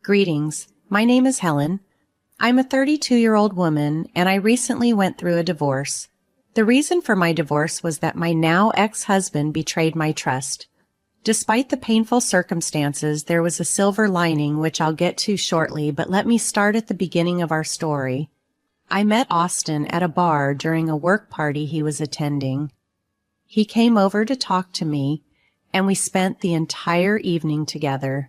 Greetings. My name is Helen. I'm a 32-year-old woman, and I recently went through a divorce. The reason for my divorce was that my now ex-husband betrayed my trust. Despite the painful circumstances, there was a silver lining, which I'll get to shortly, but let me start at the beginning of our story. I met Austin at a bar during a work party he was attending. He came over to talk to me, and we spent the entire evening together.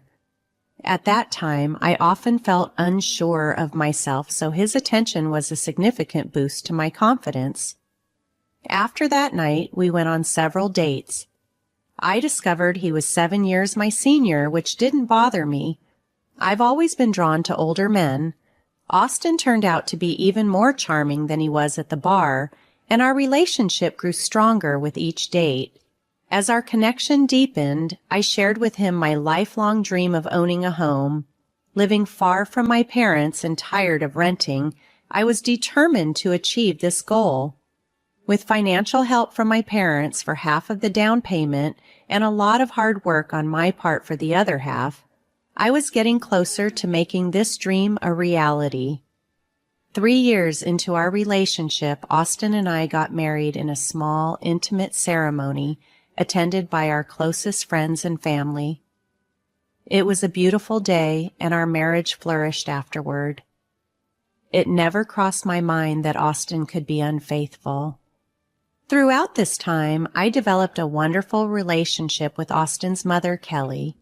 At that time, I often felt unsure of myself, so his attention was a significant boost to my confidence. After that night, we went on several dates. I discovered he was 7 years my senior, which didn't bother me. I've always been drawn to older men. Austin turned out to be even more charming than he was at the bar, and our relationship grew stronger with each date. As our connection deepened, I shared with him my lifelong dream of owning a home. Living far from my parents and tired of renting, I was determined to achieve this goal. With financial help from my parents for half of the down payment and a lot of hard work on my part for the other half, I was getting closer to making this dream a reality. 3 years into our relationship, Austin and I got married in a small, intimate ceremony attended by our closest friends and family. It was a beautiful day, and our marriage flourished afterward. It never crossed my mind that Austin could be unfaithful. Throughout this time, I developed a wonderful relationship with Austin's mother, Kelly.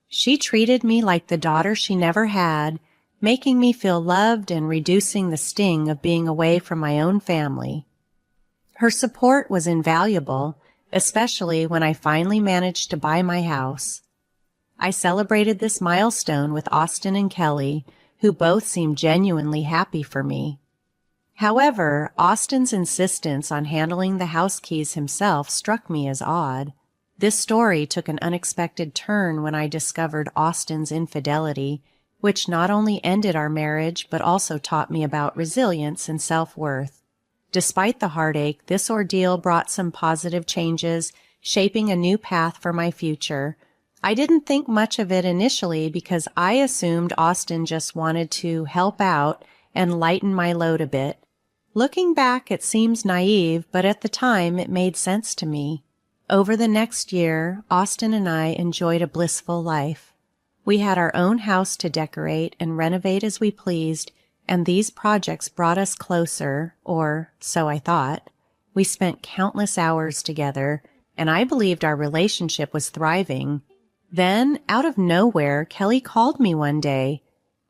She treated me like the daughter she never had, making me feel loved and reducing the sting of being away from my own family. Her support was invaluable, especially when I finally managed to buy my house. I celebrated this milestone with Austin and Kelly, who both seemed genuinely happy for me. However, Austin's insistence on handling the house keys himself struck me as odd. This story took an unexpected turn when I discovered Austin's infidelity, which not only ended our marriage but also taught me about resilience and self-worth. Despite the heartache, this ordeal brought some positive changes, shaping a new path for my future. I didn't think much of it initially because I assumed Austin just wanted to help out and lighten my load a bit. Looking back, it seems naive, but at the time it made sense to me. Over the next year, Austin and I enjoyed a blissful life. We had our own house to decorate and renovate as we pleased, and these projects brought us closer, or so I thought. We spent countless hours together, and I believed our relationship was thriving. Then, out of nowhere, Kelly called me one day.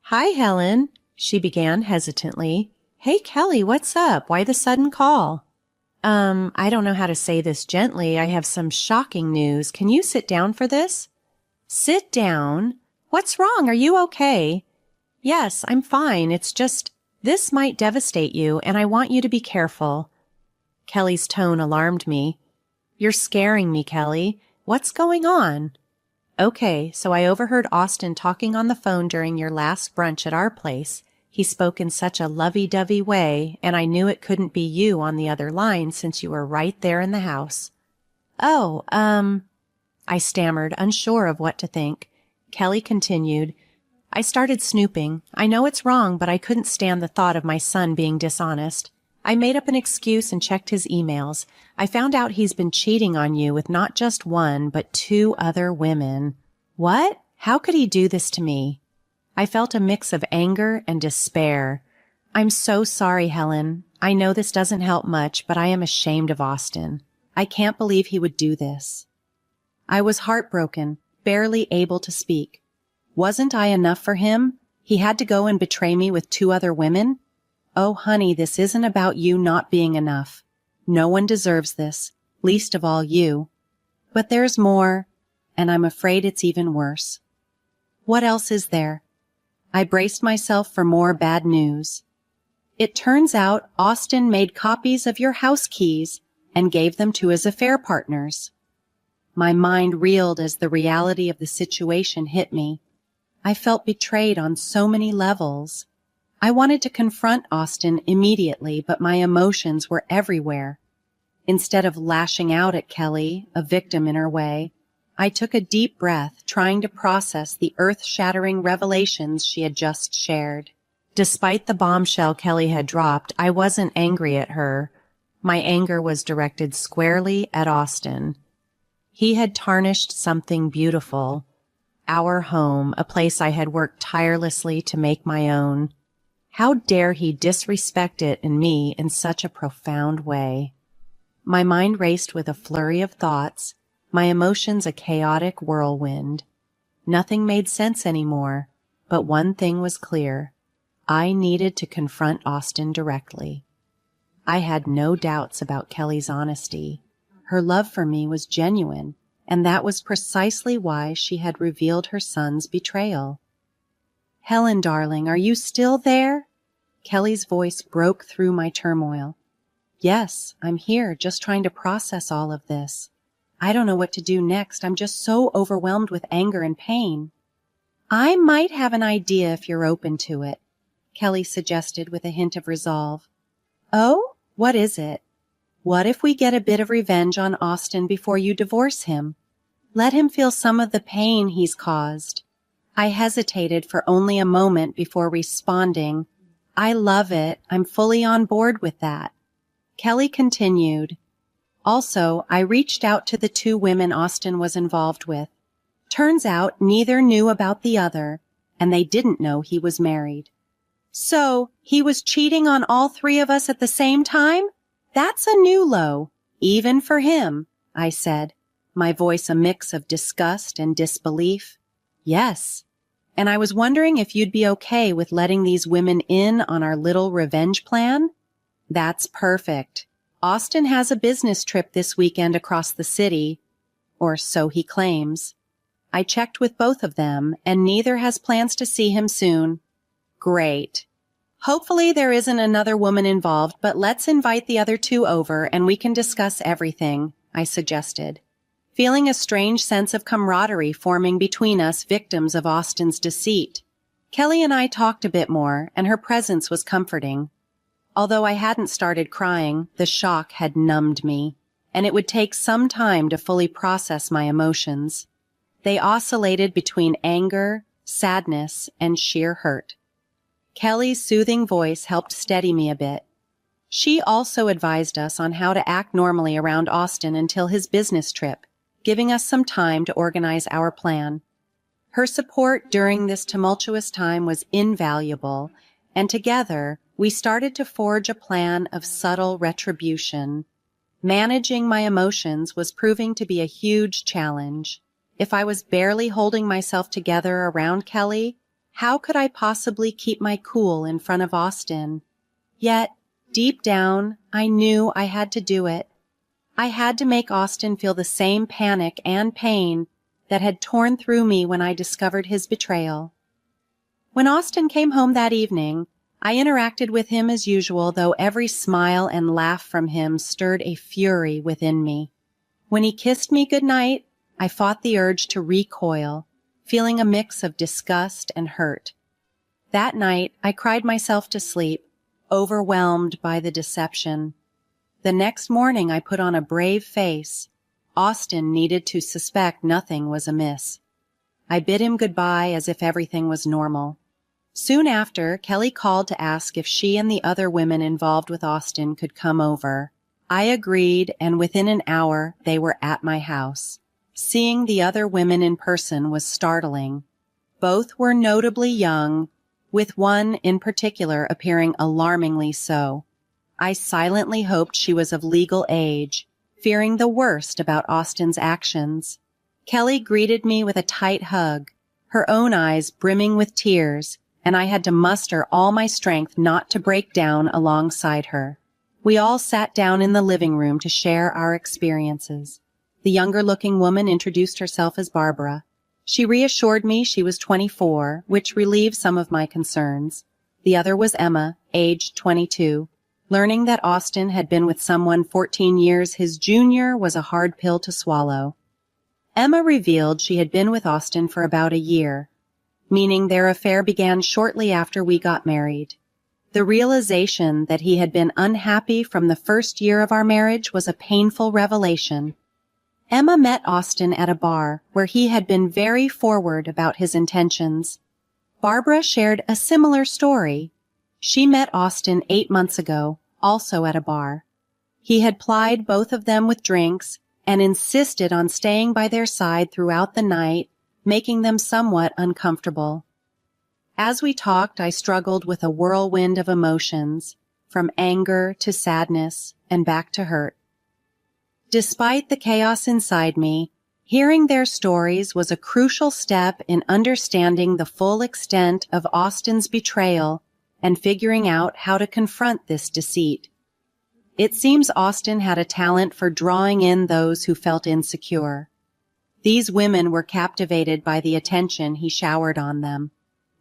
"Hi, Helen," she began hesitantly. "Hey, Kelly, what's up? Why the sudden call?" I don't know how to say this gently. I have some shocking news. Can you sit down for this?" "Sit down? What's wrong? Are you okay?" "Yes, I'm fine. It's just, this might devastate you, and I want you to be careful." Kelly's tone alarmed me. "You're scaring me, Kelly. What's going on?" "Okay, so I overheard Austin talking on the phone during your last brunch at our place. He spoke in such a lovey-dovey way, and I knew it couldn't be you on the other line since you were right there in the house." "Oh, I stammered, unsure of what to think. Kelly continued, "I started snooping. I know it's wrong, but I couldn't stand the thought of my son being dishonest. I made up an excuse and checked his emails. I found out he's been cheating on you with not just one, but 2 other women." "What? How could he do this to me?" I felt a mix of anger and despair. "I'm so sorry, Helen. I know this doesn't help much, but I am ashamed of Austin. I can't believe he would do this." I was heartbroken, barely able to speak. Wasn't I enough for him? He had to go and betray me with 2 other women? "Oh, honey, this isn't about you not being enough. No one deserves this, least of all you. But there's more, and I'm afraid it's even worse." "What else is there?" I braced myself for more bad news. "It turns out Austin made copies of your house keys and gave them to his affair partners." My mind reeled as the reality of the situation hit me. I felt betrayed on so many levels. I wanted to confront Austin immediately, but my emotions were everywhere. Instead of lashing out at Kelly, a victim in her way, I took a deep breath, trying to process the earth-shattering revelations she had just shared. Despite the bombshell Kelly had dropped, I wasn't angry at her. My anger was directed squarely at Austin. He had tarnished something beautiful. Our home, a place I had worked tirelessly to make my own. How dare he disrespect it and me in such a profound way? My mind raced with a flurry of thoughts, my emotions a chaotic whirlwind. Nothing made sense anymore, but one thing was clear. I needed to confront Austin directly. I had no doubts about Kelly's honesty. Her love for me was genuine, and that was precisely why she had revealed her son's betrayal. "Helen, darling, are you still there?" Kelly's voice broke through my turmoil. "Yes, I'm here, just trying to process all of this. I don't know what to do next. I'm just so overwhelmed with anger and pain." "I might have an idea if you're open to it," Kelly suggested with a hint of resolve. "Oh, what is it?" "What if we get a bit of revenge on Austin before you divorce him? Let him feel some of the pain he's caused." I hesitated for only a moment before responding. "I love it. I'm fully on board with that." Kelly continued. "Also, I reached out to the 2 women Austin was involved with. Turns out neither knew about the other, and they didn't know he was married." "So, he was cheating on all 3 of us at the same time? That's a new low, even for him," I said, my voice a mix of disgust and disbelief. "Yes, and I was wondering if you'd be okay with letting these women in on our little revenge plan?" "That's perfect. Austin has a business trip this weekend across the city, or so he claims. I checked with both of them, and neither has plans to see him soon." "Great. Hopefully there isn't another woman involved, but let's invite the other 2 over and we can discuss everything," I suggested, feeling a strange sense of camaraderie forming between us victims of Austin's deceit. Kelly and I talked a bit more, and her presence was comforting. Although I hadn't started crying, the shock had numbed me, and it would take some time to fully process my emotions. They oscillated between anger, sadness, and sheer hurt. Kelly's soothing voice helped steady me a bit. She also advised us on how to act normally around Austin until his business trip, giving us some time to organize our plan. Her support during this tumultuous time was invaluable, and together we started to forge a plan of subtle retribution. Managing my emotions was proving to be a huge challenge. If I was barely holding myself together around Kelly, how could I possibly keep my cool in front of Austin? Yet, deep down, I knew I had to do it. I had to make Austin feel the same panic and pain that had torn through me when I discovered his betrayal. When Austin came home that evening, I interacted with him as usual, though every smile and laugh from him stirred a fury within me. When he kissed me goodnight, I fought the urge to recoil, feeling a mix of disgust and hurt. That night, I cried myself to sleep, overwhelmed by the deception. The next morning, I put on a brave face. Austin needed to suspect nothing was amiss. I bid him goodbye as if everything was normal. Soon after, Kelly called to ask if she and the other women involved with Austin could come over. I agreed, and within an hour, they were at my house. Seeing the other women in person was startling. Both were notably young, with one in particular appearing alarmingly so. I silently hoped she was of legal age, fearing the worst about Austin's actions. Kelly greeted me with a tight hug, her own eyes brimming with tears, and I had to muster all my strength not to break down alongside her. We all sat down in the living room to share our experiences. The younger-looking woman introduced herself as Barbara. She reassured me she was 24, which relieved some of my concerns. The other was Emma, aged 22. Learning that Austin had been with someone 14 years his junior was a hard pill to swallow. Emma revealed she had been with Austin for about a year, meaning their affair began shortly after we got married. The realization that he had been unhappy from the first year of our marriage was a painful revelation. Emma met Austin at a bar where he had been very forward about his intentions. Barbara shared a similar story. She met Austin 8 months ago, also at a bar. He had plied both of them with drinks and insisted on staying by their side throughout the night, making them somewhat uncomfortable. As we talked, I struggled with a whirlwind of emotions, from anger to sadness and back to hurt. Despite the chaos inside me, hearing their stories was a crucial step in understanding the full extent of Austin's betrayal and figuring out how to confront this deceit. It seems Austin had a talent for drawing in those who felt insecure. These women were captivated by the attention he showered on them,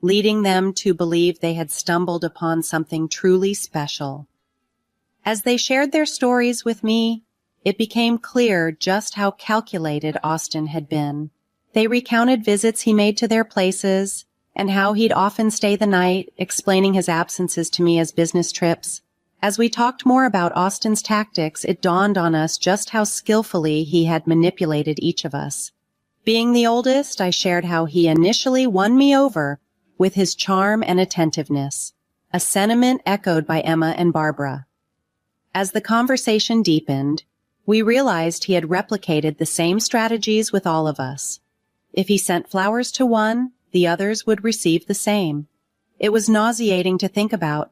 leading them to believe they had stumbled upon something truly special. As they shared their stories with me, it became clear just how calculated Austin had been. They recounted visits he made to their places and how he'd often stay the night, explaining his absences to me as business trips. As we talked more about Austin's tactics, it dawned on us just how skillfully he had manipulated each of us. Being the oldest, I shared how he initially won me over with his charm and attentiveness, a sentiment echoed by Emma and Barbara. As the conversation deepened, we realized he had replicated the same strategies with all of us. If he sent flowers to one, the others would receive the same. It was nauseating to think about.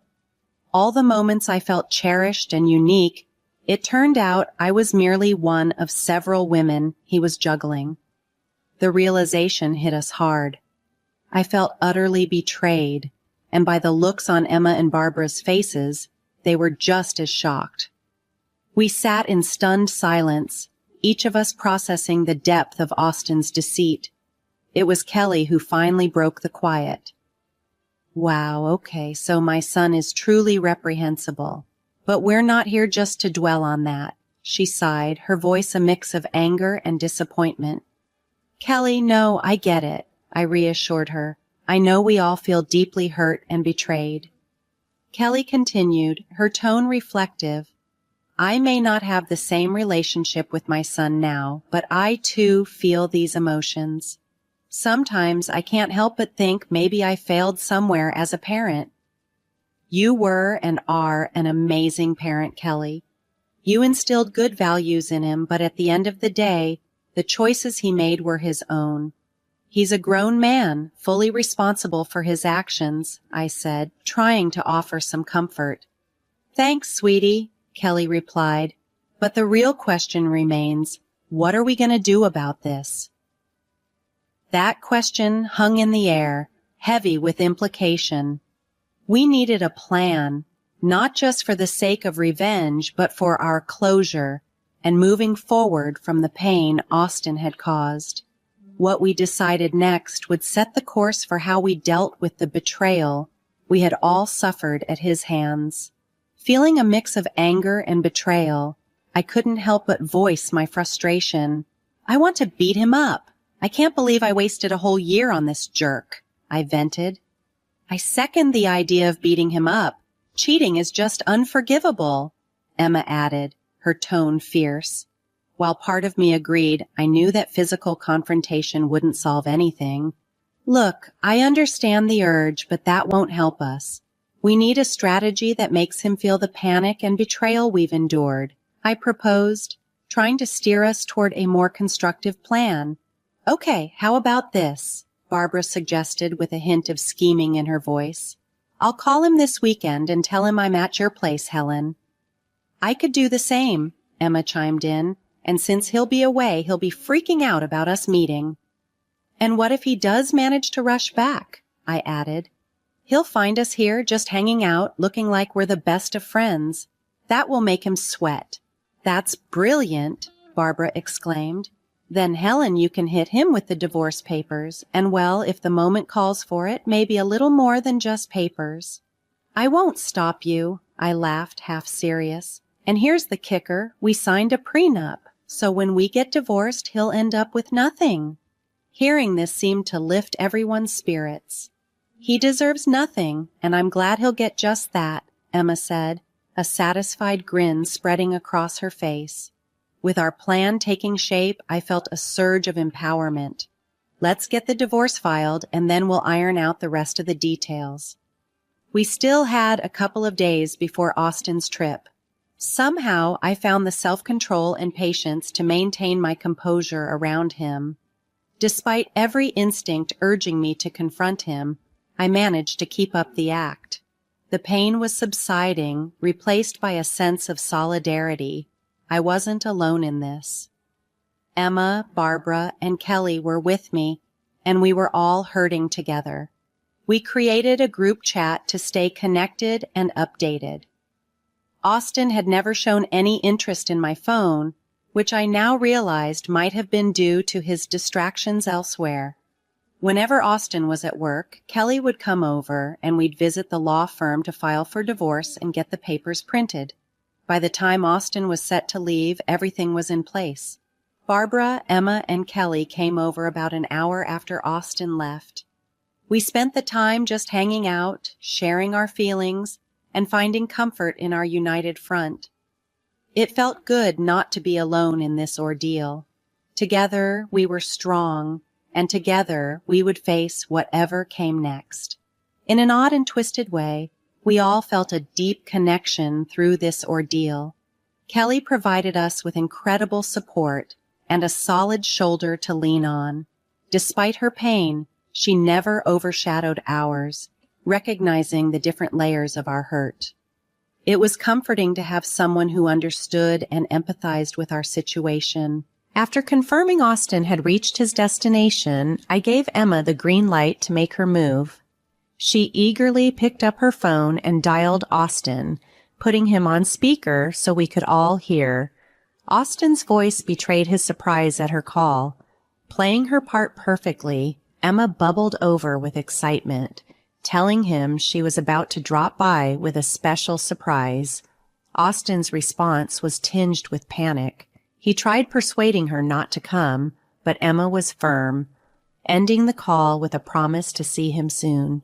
All the moments I felt cherished and unique, it turned out I was merely one of several women he was juggling. The realization hit us hard. I felt utterly betrayed, and by the looks on Emma and Barbara's faces, they were just as shocked. We sat in stunned silence, each of us processing the depth of Austin's deceit. It was Kelly who finally broke the quiet. Wow, okay, so my son is truly reprehensible. But we're not here just to dwell on that, she sighed, her voice a mix of anger and disappointment. Kelly, no, I get it, I reassured her. I know we all feel deeply hurt and betrayed. Kelly continued, her tone reflective. I may not have the same relationship with my son now, but I too feel these emotions. Sometimes I can't help but think maybe I failed somewhere as a parent. You were and are an amazing parent, Kelly. You instilled good values in him, but at the end of the day, the choices he made were his own. He's a grown man, fully responsible for his actions, I said, trying to offer some comfort. Thanks, sweetie, Kelly replied. But the real question remains, what are we going to do about this? That question hung in the air, heavy with implication. We needed a plan, not just for the sake of revenge, but for our closure and moving forward from the pain Austin had caused. What we decided next would set the course for how we dealt with the betrayal we had all suffered at his hands. Feeling a mix of anger and betrayal, I couldn't help but voice my frustration. I want to beat him up. I can't believe I wasted a whole year on this jerk, I vented. I second the idea of beating him up. Cheating is just unforgivable, Emma added, her tone fierce. While part of me agreed, I knew that physical confrontation wouldn't solve anything. Look, I understand the urge, but that won't help us. We need a strategy that makes him feel the panic and betrayal we've endured, I proposed, trying to steer us toward a more constructive plan. Okay, how about this? Barbara suggested with a hint of scheming in her voice. I'll call him this weekend and tell him I'm at your place, Helen. I could do the same, Emma chimed in, and since he'll be away, he'll be freaking out about us meeting. And what if he does manage to rush back? I added. He'll find us here just hanging out, looking like we're the best of friends. That will make him sweat. That's brilliant, Barbara exclaimed. Then, Helen, you can hit him with the divorce papers, and well, if the moment calls for it, maybe a little more than just papers. I won't stop you, I laughed, half serious. And here's the kicker, we signed a prenup, so when we get divorced, he'll end up with nothing. Hearing this seemed to lift everyone's spirits. He deserves nothing, and I'm glad he'll get just that, Emma said, a satisfied grin spreading across her face. With our plan taking shape, I felt a surge of empowerment. Let's get the divorce filed, and then we'll iron out the rest of the details. We still had a couple of days before Austin's trip. Somehow, I found the self-control and patience to maintain my composure around him. Despite every instinct urging me to confront him, I managed to keep up the act. The pain was subsiding, replaced by a sense of solidarity. I wasn't alone in this. Emma, Barbara, and Kelly were with me, and we were all hurting together. We created a group chat to stay connected and updated. Austin had never shown any interest in my phone, which I now realized might have been due to his distractions elsewhere. Whenever Austin was at work, Kelly would come over and we'd visit the law firm to file for divorce and get the papers printed. By the time Austin was set to leave, everything was in place. Barbara, Emma, and Kelly came over about an hour after Austin left. We spent the time just hanging out, sharing our feelings, and finding comfort in our united front. It felt good not to be alone in this ordeal. Together, we were strong, and together we would face whatever came next. In an odd and twisted way, we all felt a deep connection through this ordeal. Kelly provided us with incredible support and a solid shoulder to lean on. Despite her pain, she never overshadowed ours, recognizing the different layers of our hurt. It was comforting to have someone who understood and empathized with our situation. After confirming Austin had reached his destination, I gave Emma the green light to make her move. She eagerly picked up her phone and dialed Austin, putting him on speaker so we could all hear. Austin's voice betrayed his surprise at her call. Playing her part perfectly, Emma bubbled over with excitement, telling him she was about to drop by with a special surprise. Austin's response was tinged with panic. He tried persuading her not to come, but Emma was firm, ending the call with a promise to see him soon.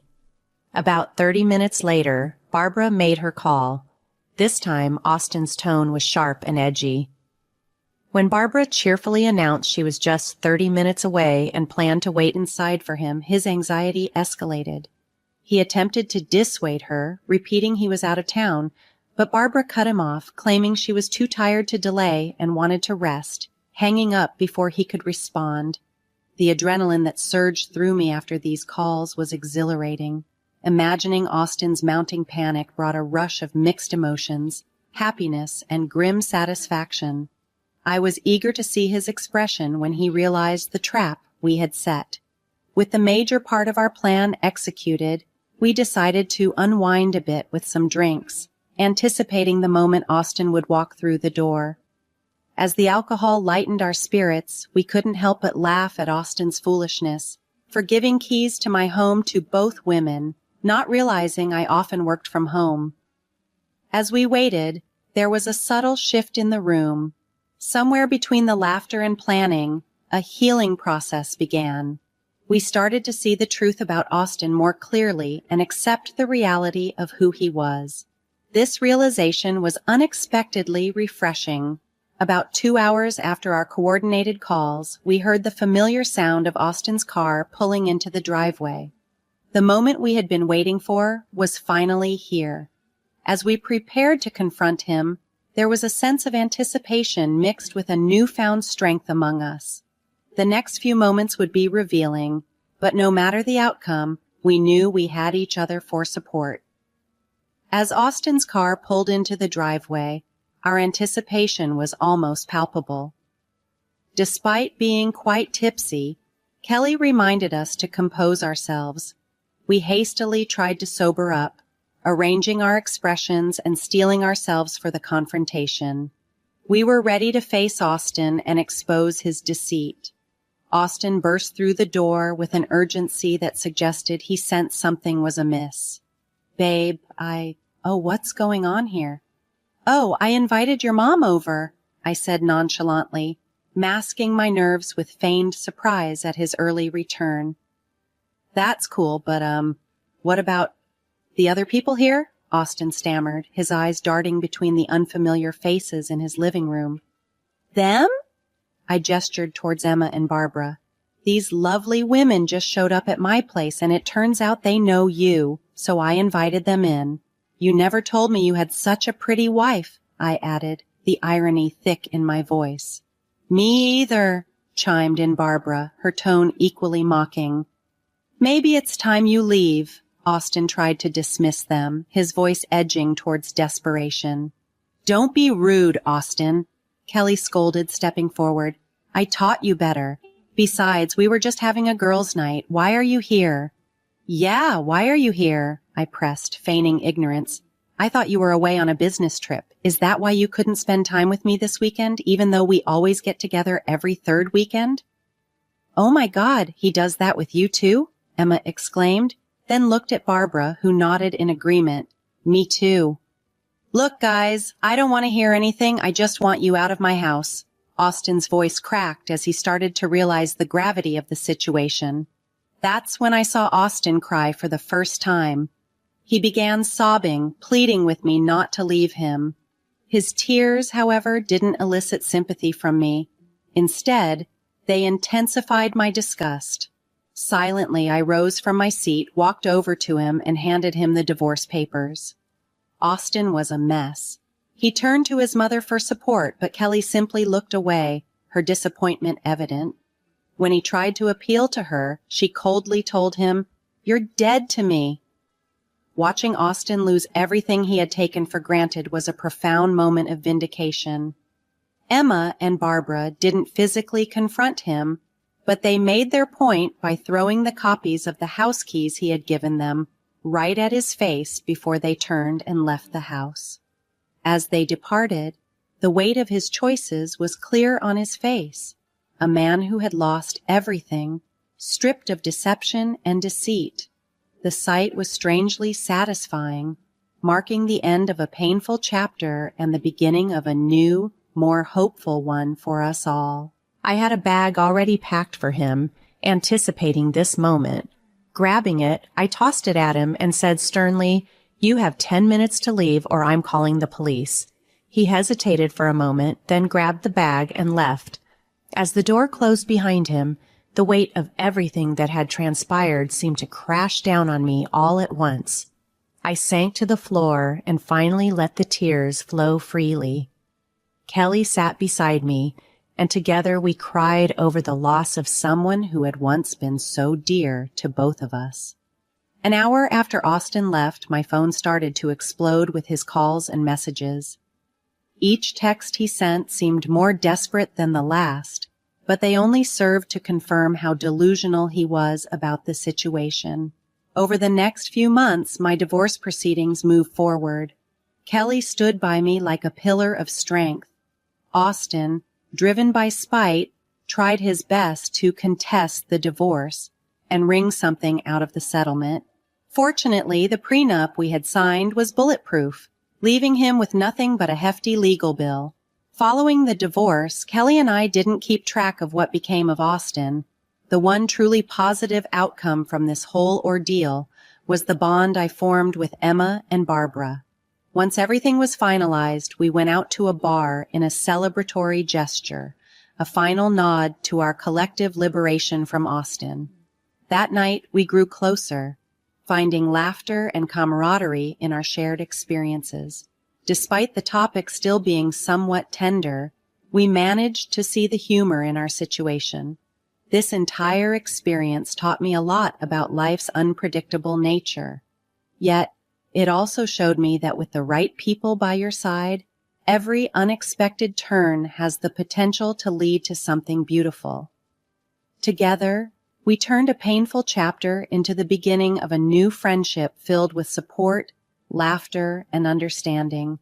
About 30 minutes later, Barbara made her call. This time, Austin's tone was sharp and edgy. When Barbara cheerfully announced she was just 30 minutes away and planned to wait inside for him, his anxiety escalated. He attempted to dissuade her, repeating he was out of town, but Barbara cut him off, claiming she was too tired to delay and wanted to rest, hanging up before he could respond. The adrenaline that surged through me after these calls was exhilarating. Imagining Austin's mounting panic brought a rush of mixed emotions, happiness, and grim satisfaction. I was eager to see his expression when he realized the trap we had set. With the major part of our plan executed, we decided to unwind a bit with some drinks, anticipating the moment Austin would walk through the door. As the alcohol lightened our spirits, we couldn't help but laugh at Austin's foolishness for giving keys to my home to both women, not realizing I often worked from home. As we waited, there was a subtle shift in the room. Somewhere between the laughter and planning, a healing process began. We started to see the truth about Austin more clearly and accept the reality of who he was. This realization was unexpectedly refreshing. About 2 hours after our coordinated calls, we heard the familiar sound of Austin's car pulling into the driveway. The moment we had been waiting for was finally here. As we prepared to confront him, there was a sense of anticipation mixed with a newfound strength among us. The next few moments would be revealing, but no matter the outcome, we knew we had each other for support. As Austin's car pulled into the driveway, our anticipation was almost palpable. Despite being quite tipsy, Kelly reminded us to compose ourselves. We hastily tried to sober up, arranging our expressions and steeling ourselves for the confrontation. We were ready to face Austin and expose his deceit. Austin burst through the door with an urgency that suggested he sensed something was amiss. "Babe, what's going on here?" "Oh, I invited your mom over," I said nonchalantly, masking my nerves with feigned surprise at his early return. "That's cool, but, what about the other people here?" Austin stammered, his eyes darting between the unfamiliar faces in his living room. Them? I gestured towards Emma and Barbara. These lovely women just showed up at my place, and it turns out they know you, so I invited them in. You never told me you had such a pretty wife, I added, the irony thick in my voice. Me either, chimed in Barbara, her tone equally mocking. Maybe it's time you leave. Austin tried to dismiss them, his voice edging towards desperation. Don't be rude, Austin, Kelly scolded, stepping forward. I taught you better. Besides, we were just having a girls' night. Why are you here? Yeah, why are you here? I pressed, feigning ignorance. I thought you were away on a business trip. Is that why you couldn't spend time with me this weekend, even though we always get together every third weekend? Oh my God, he does that with you too? Emma exclaimed, then looked at Barbara, who nodded in agreement. Me too. Look, guys, I don't want to hear anything. I just want you out of my house. Austin's voice cracked as he started to realize the gravity of the situation. That's when I saw Austin cry for the first time. He began sobbing, pleading with me not to leave him. His tears, however, didn't elicit sympathy from me. Instead, they intensified my disgust. Silently, I rose from my seat, walked over to him, and handed him the divorce papers. Austin was a mess. He turned to his mother for support, but Kelly simply looked away, her disappointment evident. When he tried to appeal to her, she coldly told him, "You're dead to me." Watching Austin lose everything he had taken for granted was a profound moment of vindication. Emma and Barbara didn't physically confront him, but they made their point by throwing the copies of the house keys he had given them right at his face before they turned and left the house. As they departed, the weight of his choices was clear on his face. A man who had lost everything, stripped of deception and deceit. The sight was strangely satisfying, marking the end of a painful chapter and the beginning of a new, more hopeful one for us all. I had a bag already packed for him, anticipating this moment. Grabbing it, I tossed it at him and said sternly, "You have 10 minutes to leave or I'm calling the police." He hesitated for a moment, then grabbed the bag and left. As the door closed behind him, the weight of everything that had transpired seemed to crash down on me all at once. I sank to the floor and finally let the tears flow freely. Kelly sat beside me, and together we cried over the loss of someone who had once been so dear to both of us. An hour after Austin left, my phone started to explode with his calls and messages. Each text he sent seemed more desperate than the last, but they only served to confirm how delusional he was about the situation. Over the next few months, my divorce proceedings moved forward. Kelly stood by me like a pillar of strength. Austin, driven by spite, tried his best to contest the divorce and wring something out of the settlement. Fortunately, the prenup we had signed was bulletproof, leaving him with nothing but a hefty legal bill. Following the divorce, Kelly and I didn't keep track of what became of Austin. The one truly positive outcome from this whole ordeal was the bond I formed with Emma and Barbara. Once everything was finalized, we went out to a bar in a celebratory gesture, a final nod to our collective liberation from Austin. That night, we grew closer, finding laughter and camaraderie in our shared experiences. Despite the topic still being somewhat tender, we managed to see the humor in our situation. This entire experience taught me a lot about life's unpredictable nature. Yet, it also showed me that with the right people by your side, every unexpected turn has the potential to lead to something beautiful. Together, we turned a painful chapter into the beginning of a new friendship filled with support, laughter, and understanding.